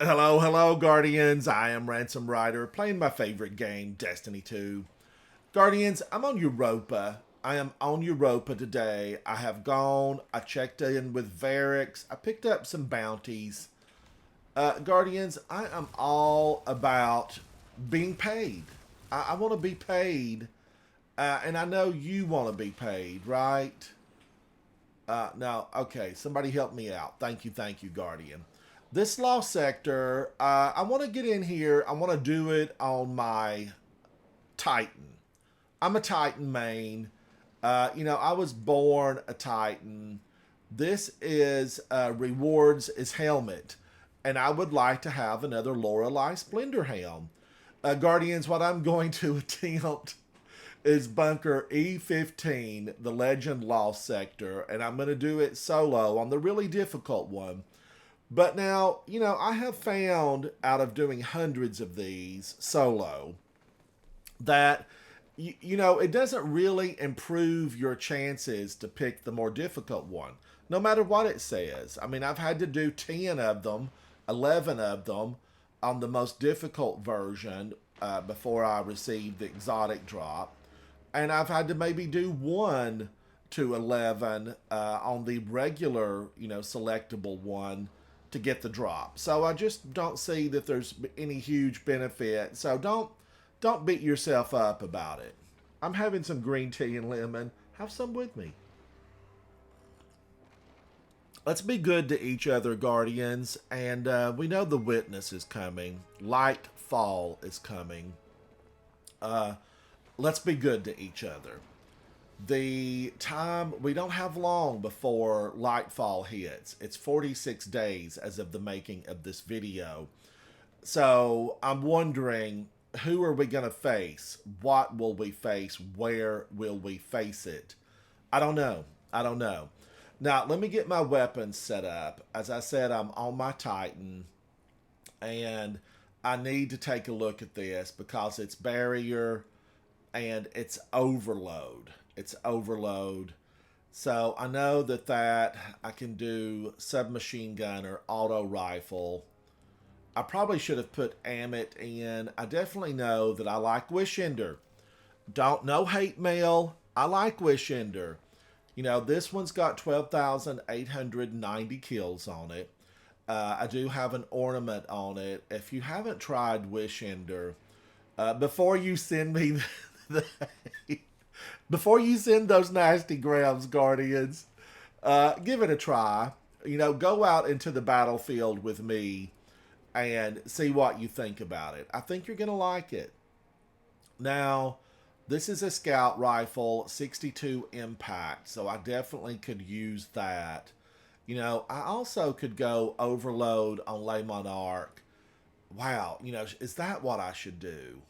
Hello, hello, Guardians. I am Ransom Rider, playing my favorite game, Destiny 2. Guardians, I'm on Europa. I am on Europa today. I have gone, I checked in with Varix, I picked up some bounties. Guardians, I am all about being paid. I want to be paid, and I know you want to be paid, right? No, okay, somebody help me out. Thank you, Guardian. This law sector, I want to get in here. I want to do it on my Titan. I'm a Titan main. I was born a Titan. This is rewards is helmet, and I would like to have another Lorelei Splendor helm. Guardians, what I'm going to attempt is bunker E15, the Legend Lost Sector, and I'm going to do it solo on the really difficult one. But now, I have found out of doing hundreds of these solo that, it doesn't really improve your chances to pick the more difficult one, no matter what it says. I mean, I've had to do 10 of them, 11 of them on the most difficult version before I received the exotic drop. And I've had to maybe do 1 to 11 on the regular, selectable one to get the drop. So I just don't see that there's any huge benefit. So don't beat yourself up about it. I'm having some green tea and lemon. Have some with me. Let's be good to each other, Guardians. And we know the witness is coming. Light fall is coming. Uh, let's be good to each other. The time, we don't have long before Lightfall hits. It's 46 days as of the making of this video. So I'm wondering, who are we going to face? What will we face? Where will we face it? I don't know. I don't know. Now, let me get my weapons set up. As I said, I'm on my Titan, and I need to take a look at this because it's barrier and it's overload. It's overload. So I know that I can do submachine gun or auto rifle. I probably should have put Amit in. I definitely know that I like Wishender. Don't no hate mail. I like Wishender. This one's got 12,890 kills on it. I do have an ornament on it. If you haven't tried Wishender, before you send me the, before you send those nasty grams, Guardians, give it a try. Go out into the battlefield with me and see what you think about it. I think you're going to like it. Now, this is a scout rifle, 62 impact, so I definitely could use that. I also could go overload on Le Monarch. Wow, is that what I should do?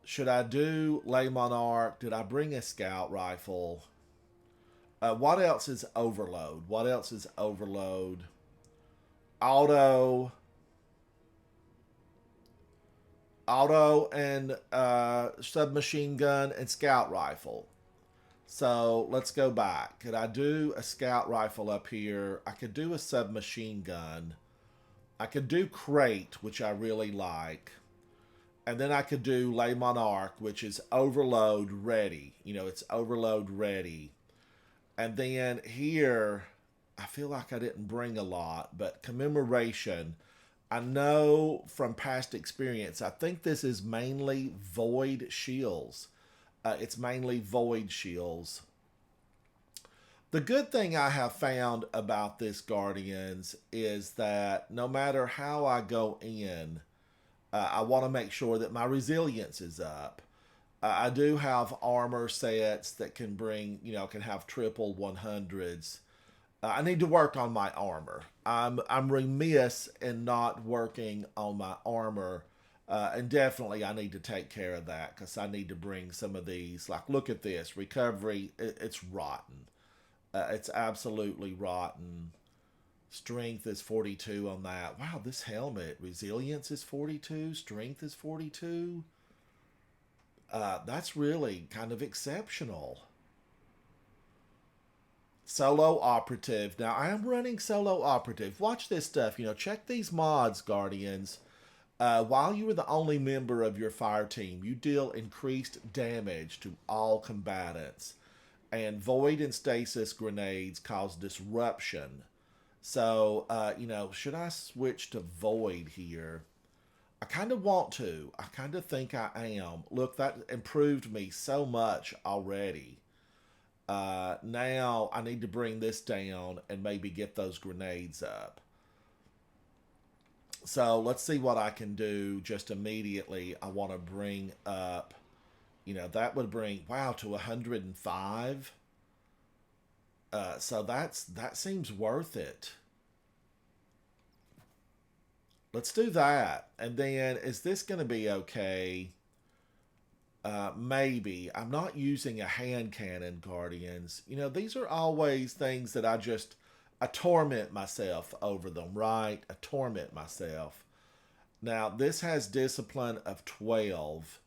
Should I do Le Monarch? Did I bring a scout rifle? What else is overload? What else is overload? Auto, and submachine gun and scout rifle. So let's go back. Could I do a scout rifle up here? I could do a submachine gun. I could do crate, which I really like. And then I could do Le Monarch, which is overload ready. It's overload ready. And then here, I feel like I didn't bring a lot, but commemoration. I know from past experience, I think this is mainly void shields. It's mainly void shields. The good thing I have found about this Guardians is that no matter how I go in, I want to make sure that my resilience is up. I do have armor sets that can bring, can have triple 100s. I need to work on my armor. I'm remiss in not working on my armor, and definitely I need to take care of that because I need to bring some of these. Like, look at this recovery. It's rotten. It's absolutely rotten. Strength is 42 on that. Wow, this helmet. Resilience is 42. Strength is 42. That's really kind of exceptional. Solo operative. Now I am running solo operative. Watch this stuff. Check these mods, Guardians. While you are the only member of your fire team, you deal increased damage to all combatants. And void and stasis grenades cause disruption. So, should I switch to void here? I kind of want to. I kind of think I am. Look, that improved me so much already. Now I need to bring this down and maybe get those grenades up. So let's see what I can do just immediately. I want to bring up, that would bring, wow, to 105. So that seems worth it. Let's do that. And then, is this going to be okay? Maybe. I'm not using a hand cannon, Guardians. These are always things that I torment myself over them, right? I torment myself. Now, this has discipline of 12,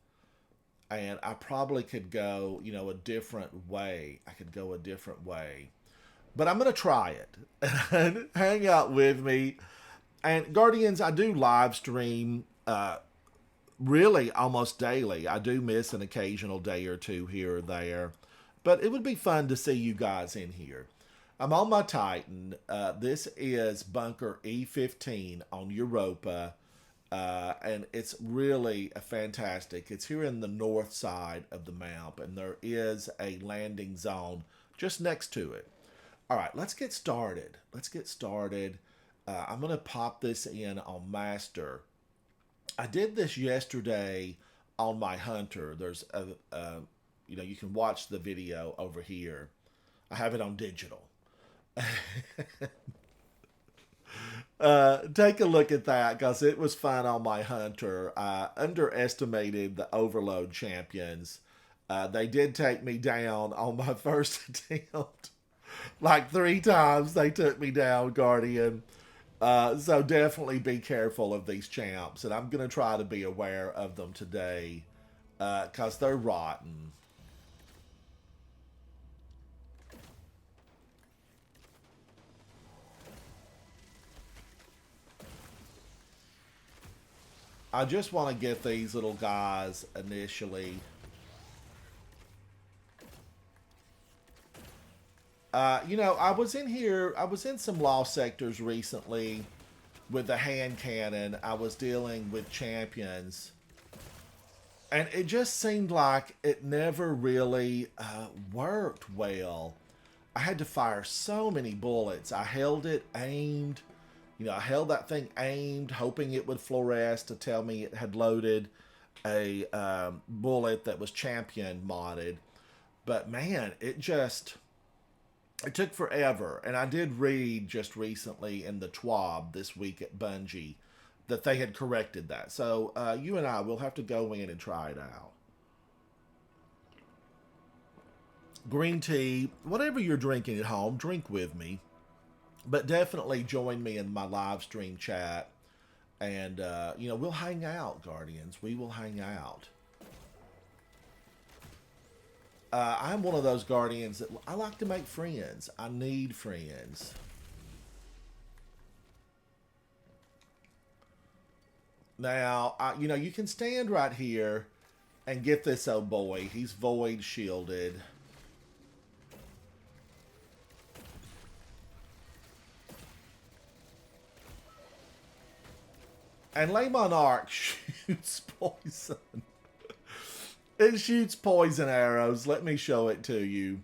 and I probably could go, a different way. I could go a different way. But I'm going to try it. And hang out with me. And Guardians, I do live stream really almost daily. I do miss an occasional day or two here or there. But it would be fun to see you guys in here. I'm on my Titan. This is bunker E15 on Europa. And it's really fantastic. It's here in the north side of the map. And there is a landing zone just next to it. All right, let's get started. I'm going to pop this in on Master. I did this yesterday on my Hunter. There's you can watch the video over here. I have it on digital. Take a look at that because it was fun on my Hunter. I underestimated the Overload champions. They did take me down on my first attempt. Like 3 times they took me down, Guardian. So definitely be careful of these champs. And I'm going to try to be aware of them today. Because they're rotten. I just want to get these little guys initially. I was in here, I was in some lost sectors recently with the hand cannon. I was dealing with champions. And it just seemed like it never really worked well. I had to fire so many bullets. I held it aimed. I held that thing aimed, hoping it would fluoresce to tell me it had loaded a bullet that was champion modded. But man, it took forever. And I did read just recently in the TWAB this week at Bungie that they had corrected that. So you and I will have to go in and try it out. Green tea, whatever you're drinking at home, drink with me. But definitely join me in my live stream chat. And, we'll hang out, Guardians. We will hang out. I'm one of those Guardians that I like to make friends. I need friends. Now, you can stand right here and get this old boy. He's void shielded. And Le Monarch shoots poison. It shoots poison arrows. Let me show it to you.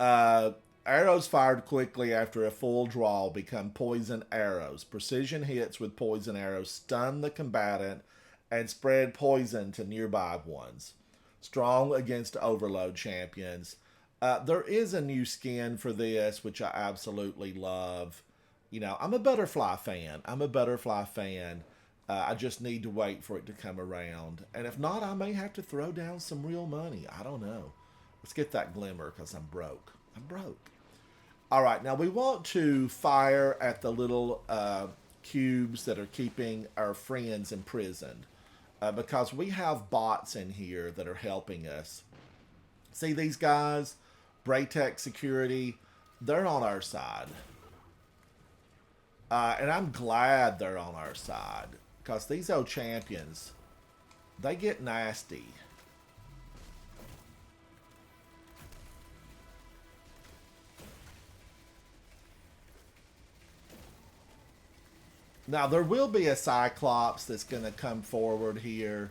Arrows fired quickly after a full draw become poison arrows. Precision hits with poison arrows stun the combatant and spread poison to nearby ones. Strong against overload champions. There is a new skin for this, which I absolutely love. I'm a butterfly fan. I just need to wait for it to come around. And if not, I may have to throw down some real money. I don't know. Let's get that glimmer because I'm broke. All right, now we want to fire at the little cubes that are keeping our friends imprisoned. Because we have bots in here that are helping us. See these guys? Braytech Security. They're on our side. And I'm glad they're on our side. Because these old champions, they get nasty. Now, there will be a Cyclops that's going to come forward here.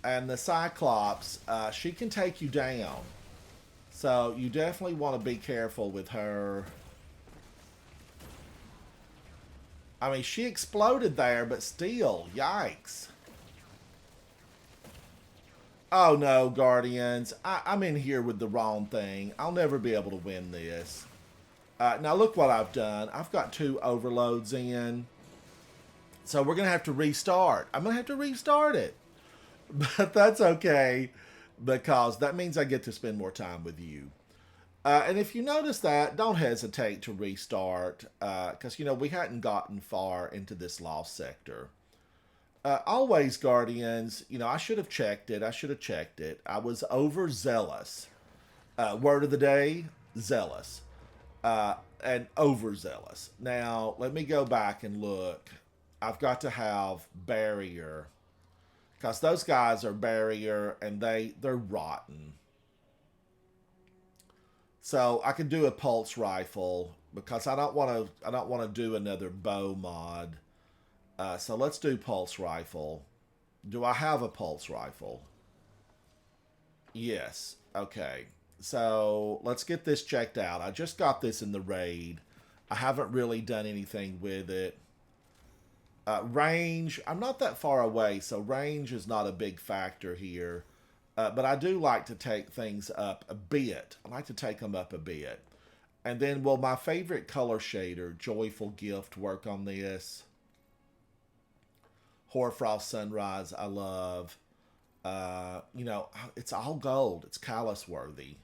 And the Cyclops, she can take you down. So, you definitely want to be careful with her. I mean, she exploded there, but still, yikes. Oh no, Guardians. I'm in here with the wrong thing. I'll never be able to win this. Now, look what I've done. I've got 2 overloads in. So we're going to have to restart. I'm going to have to restart it. But that's okay, because that means I get to spend more time with you. And if you notice that, don't hesitate to restart, because, you know, we hadn't gotten far into this lost sector. Always, Guardians, you know, I should have checked it. I was overzealous. Word of the day, zealous. And overzealous. Now, let me go back and look. I've got to have barrier, because those guys are barrier and they're rotten. So I can do a pulse rifle, because I don't want to do another bow mod. So let's do pulse rifle. Do I have a pulse rifle? Yes. Okay. So let's get this checked out. I just got this in the raid. I haven't really done anything with it. Range, I'm not that far away, so range is not a big factor here. But I do like to take things up a bit. I like to take them up a bit. And then, will my favorite color shader, Joyful Gift, work on this? Hoarfrost Sunrise, I love. You know, it's all gold. It's callus worthy.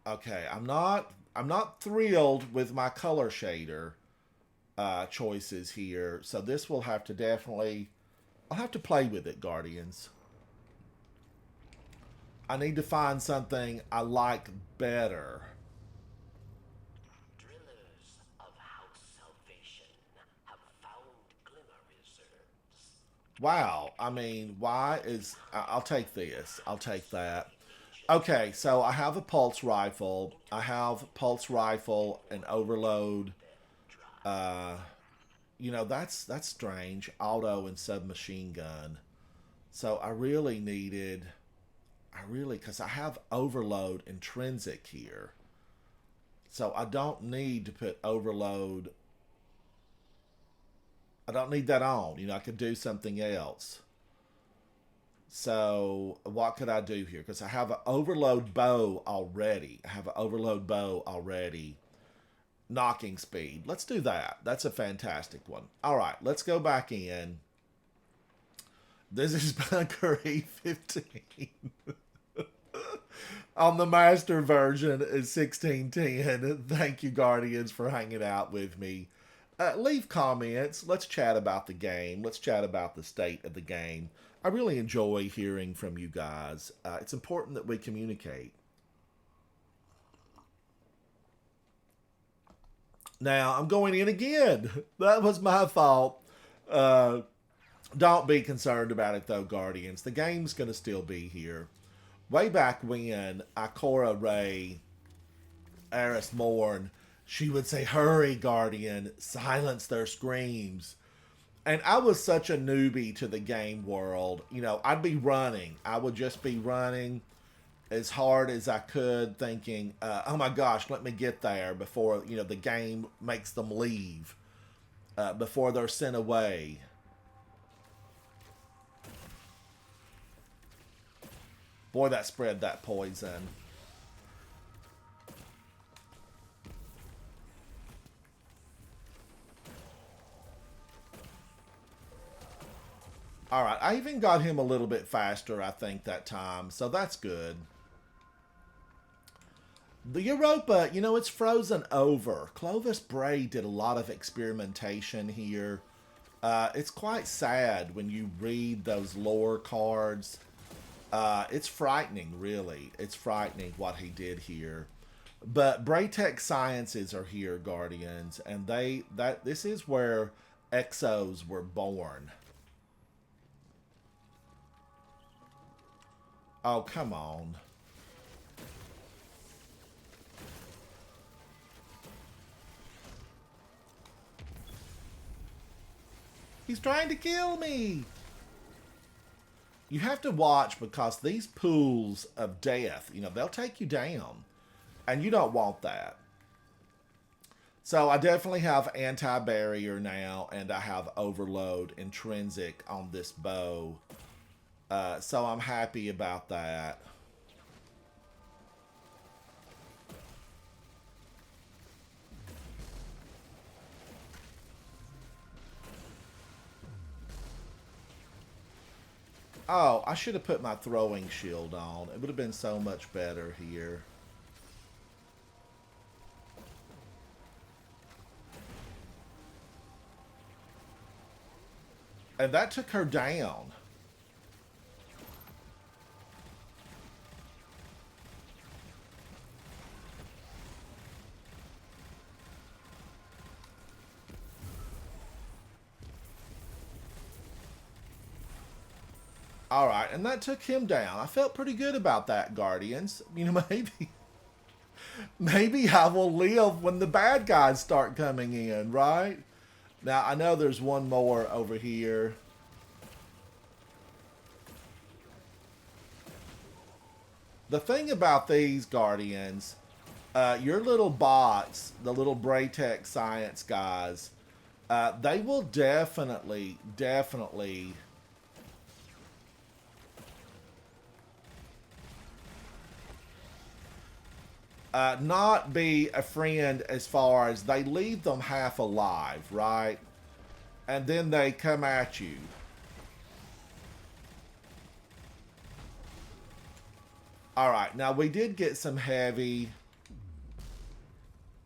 Okay, I'm not thrilled with my color shader choices here. So this will have to definitely, I'll have to play with it, Guardians. I need to find something I like better. Drillers of House Salvation have found glimmer reserves. Wow, I mean, why is... I'll take this. I'll take that. Okay, so I have a pulse rifle. I have pulse rifle and overload. You know, that's strange. Auto and submachine gun. So I really needed... because I have overload intrinsic here. So I don't need to put overload. I don't need that on. You know, I could do something else. So what could I do here? Because I have an overload bow already. Knocking speed. Let's do that. That's a fantastic one. All right, let's go back in. This is Bunker E15. On the master version is 1610. Thank you, Guardians, for hanging out with me. Leave comments. Let's chat about the game. Let's chat about the state of the game. I really enjoy hearing from you guys. It's important that we communicate. Now, I'm going in again. That was my fault. Don't be concerned about it, though, Guardians. The game's going to still be here. Way back when, Ikora Ray, Eris Morn, she would say, "Hurry, Guardian, silence their screams." And I was such a newbie to the game world. You know, I'd be running. I would just be running as hard as I could, thinking, oh my gosh, let me get there before, you know, the game makes them leave, before they're sent away. Boy, that spread that poison. Alright, I even got him a little bit faster, I think, that time. So that's good. The Europa, you know, it's frozen over. Clovis Bray did a lot of experimentation here. It's quite sad when you read those lore cards. It's frightening, really. It's frightening what he did here. But Braytech Sciences are here, Guardians, and this is where Exos were born. Oh, come on. He's trying to kill me. You have to watch because these pools of death, they'll take you down. And you don't want that. So I definitely have anti-barrier now, and I have overload intrinsic on this bow. So I'm happy about that. Oh, I should have put my throwing shield on. It would have been so much better here. And that took her down. All right, and that took him down. I felt pretty good about that, Guardians. Maybe I will live when the bad guys start coming in, right? Now, I know there's one more over here. The thing about these Guardians, your little bots, the little Braytech Science guys, they will definitely not be a friend as far as they leave them half alive, right? And then they come at you. Alright, now we did get some heavy.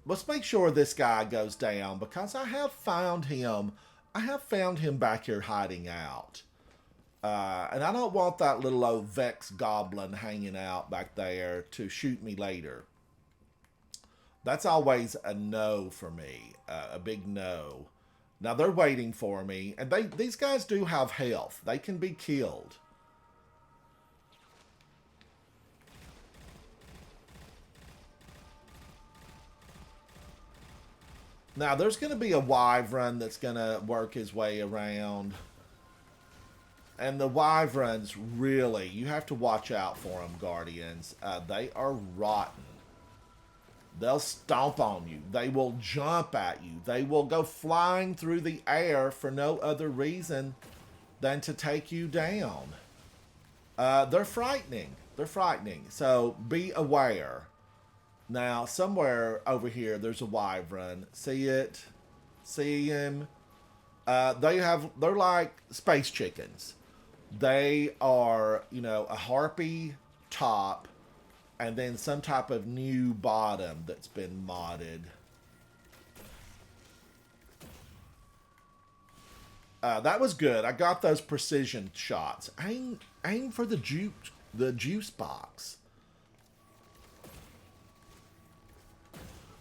Let's make sure this guy goes down because I have found him. I have found him back here hiding out. And I don't want that little old Vex goblin hanging out back there to shoot me later. That's always a no for me. A big no. Now they're waiting for me. And these guys do have health. They can be killed. Now there's going to be a wyvern that's going to work his way around. And the wyverns, really, you have to watch out for them, Guardians. They are rotten. They'll stomp on you. They will jump at you. They will go flying through the air for no other reason than to take you down. They're frightening. They're frightening. So be aware. Now, somewhere over here, there's a wyvern. See it? See him? They're like space chickens. They are, a harpy top and then some type of new bottom that's been modded. That was good. I got those precision shots. Aim for the juice box.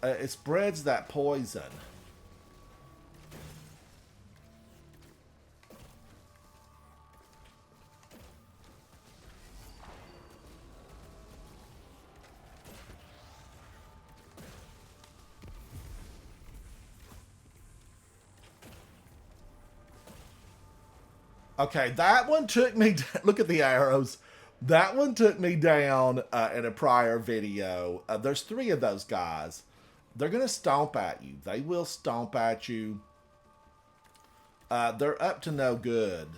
It spreads that poison. Okay, that one took me... Look at the arrows. That one took me down in a prior video. There's 3 of those guys. They're going to stomp at you. They will stomp at you. They're up to no good.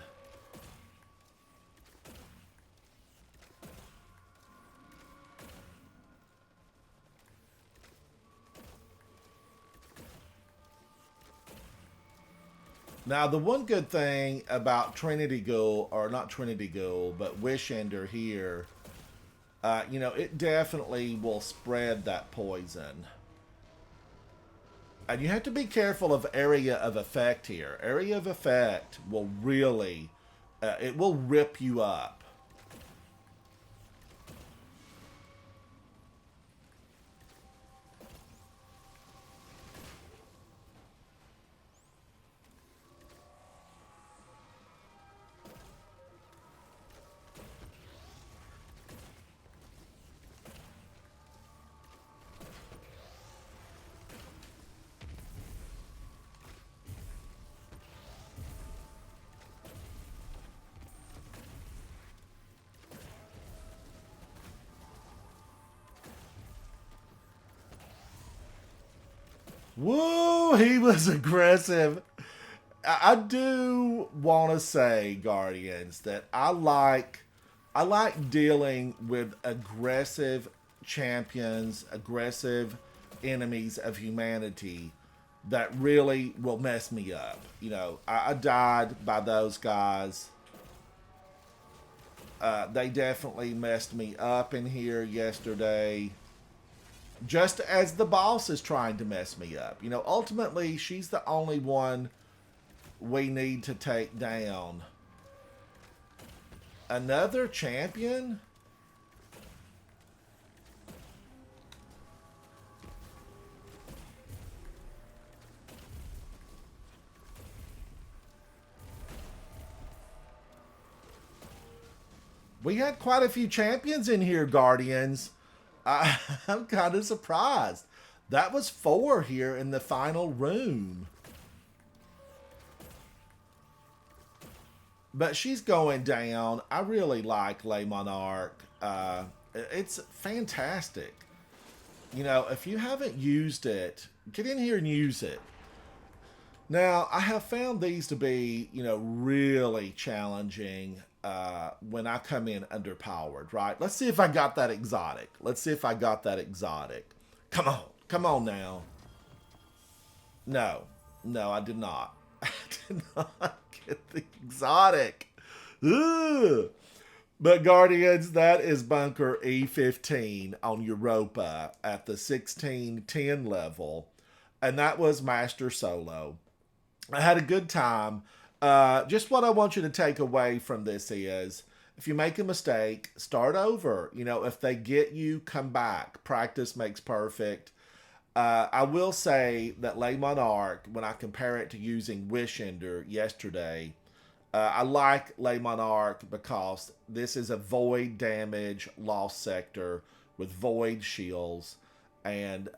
Now, the one good thing about Trinity Ghoul, or not Trinity Ghoul, but Wishender here, it definitely will spread that poison. And you have to be careful of area of effect here. Area of effect will really, it will rip you up. Woo, he was aggressive. I do want to say, Guardians, that I like dealing with aggressive champions, aggressive enemies of humanity that really will mess me up. You know, I died by those guys. They definitely messed me up in here yesterday. Just as the boss is trying to mess me up. You know, ultimately, she's the only one we need to take down. Another champion? We had quite a few champions in here, Guardians. I'm kind of surprised. That was 4 here in the final room. But she's going down. I really like Le Monarch. It's fantastic. You know, if you haven't used it, get in here and use it. Now, I have found these to be, you know, really challenging when I come in underpowered, right? Let's see if I got that exotic. Let's see if I got that exotic. Come on. Come on now. No. No, I did not. I did not get the exotic. Ugh. But Guardians, that is Bunker E15 on Europa at the 1610 level. And that was Master Solo. I had a good time. Just what I want you to take away from this is if you make a mistake, start over. You know, if they get you, come back. Practice makes perfect. I will say that Le Monarch, when I compare it to using Wish Ender yesterday, I like Le Monarch because this is a void damage lost sector with void shields. And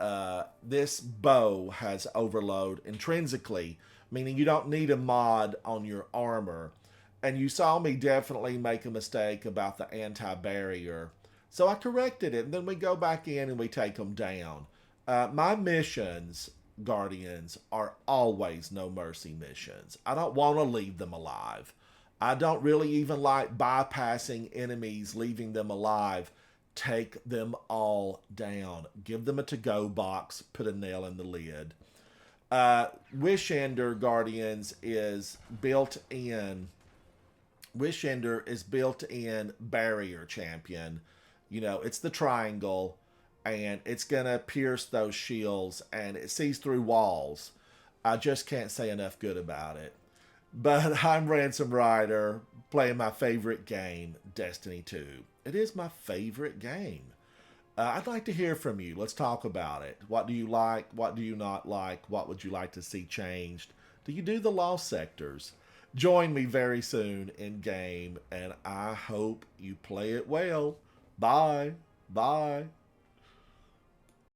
this bow has overload intrinsically, meaning you don't need a mod on your armor. And you saw me definitely make a mistake about the anti-barrier. So I corrected it, and then we go back in and we take them down. My missions, Guardians, are always no mercy missions. I don't want to leave them alive. I don't really even like bypassing enemies, leaving them alive. Take them all down. Give them a to-go box. Put a nail in the lid. Wish Ender, Guardians, is built in. Wish Ender is built in barrier champion. You know, it's the triangle, and it's gonna pierce those shields, and it sees through walls. I just can't say enough good about it. But I'm Ransom Rider, playing my favorite game, Destiny 2. It is my favorite game. I'd like to hear from you. Let's talk about it. What do you like? What do you not like? What would you like to see changed? Do you do the lost sectors? Join me very soon in game, and I hope you play it well. Bye. Bye.